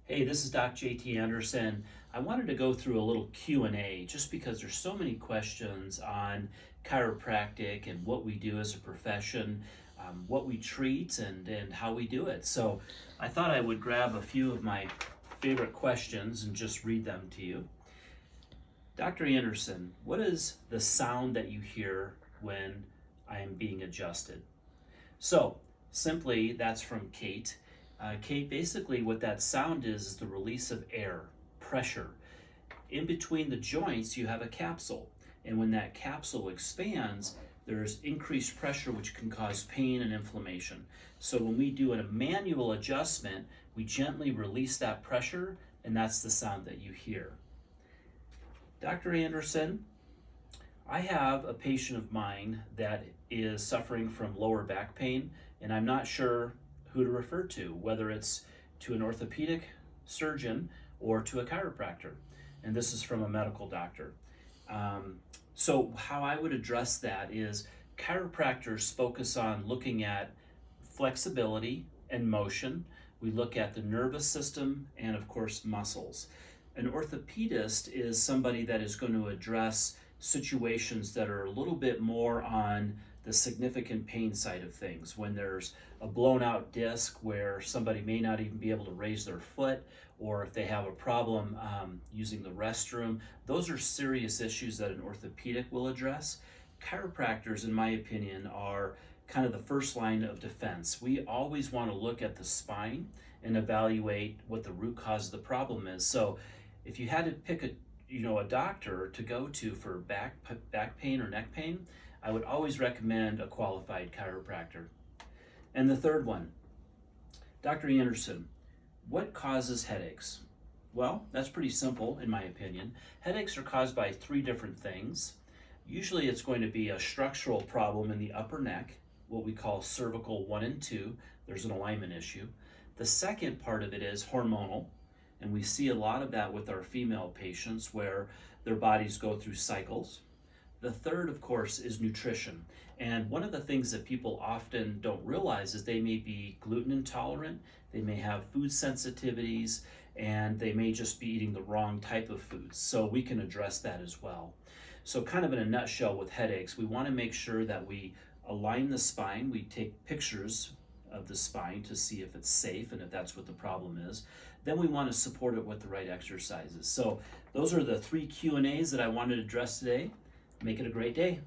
Hey, this is Doc JT Anderson. I wanted to go through a little Q&A just because there's so many questions on chiropractic and what we do as a profession, what we treat and how we do it. So I thought I would grab a few of my favorite questions and just read them to you. Dr. Anderson, what is the sound that you hear when I am being adjusted? So simply that's from Kate. Kate, basically what that sound is the release of air, pressure. In between the joints, you have a capsule. And when that capsule expands, there's increased pressure which can cause pain and inflammation. So when we do a manual adjustment, we gently release that pressure, and that's the sound that you hear. Dr. Anderson, I have a patient of mine that is suffering from lower back pain, and I'm not sure who to refer to, whether it's to an orthopedic surgeon or to a chiropractor. And this is from a medical doctor. So how I would address that is chiropractors focus on looking at flexibility and motion. We look at the nervous system and of course muscles. An orthopedist is somebody that is going to address situations that are a little bit more on the significant pain side of things. When there's a blown out disc where somebody may not even be able to raise their foot, or if they have a problem using the restroom, those are serious issues that an orthopedic will address. Chiropractors, in my opinion, are kind of the first line of defense. We always want to look at the spine and evaluate what the root cause of the problem is. So if you had to pick a doctor to go to for back pain or neck pain, I would always recommend a qualified chiropractor. And the third one, Dr. Anderson, what causes headaches? Well, that's pretty simple in my opinion. Headaches are caused by three different things. Usually it's going to be a structural problem in the upper neck, what we call cervical 1 and 2. There's an alignment issue. The second part of it is hormonal. And we see a lot of that with our female patients where their bodies go through cycles. The third, of course, is nutrition. And one of the things that people often don't realize is they may be gluten intolerant, they may have food sensitivities, and they may just be eating the wrong type of foods. So we can address that as well. So kind of in a nutshell with headaches, we want to make sure that we align the spine. We take pictures of the spine to see if it's safe and if that's what the problem is. Then we want to support it with the right exercises. So those are the three Q&As that I wanted to address today. Make it a great day.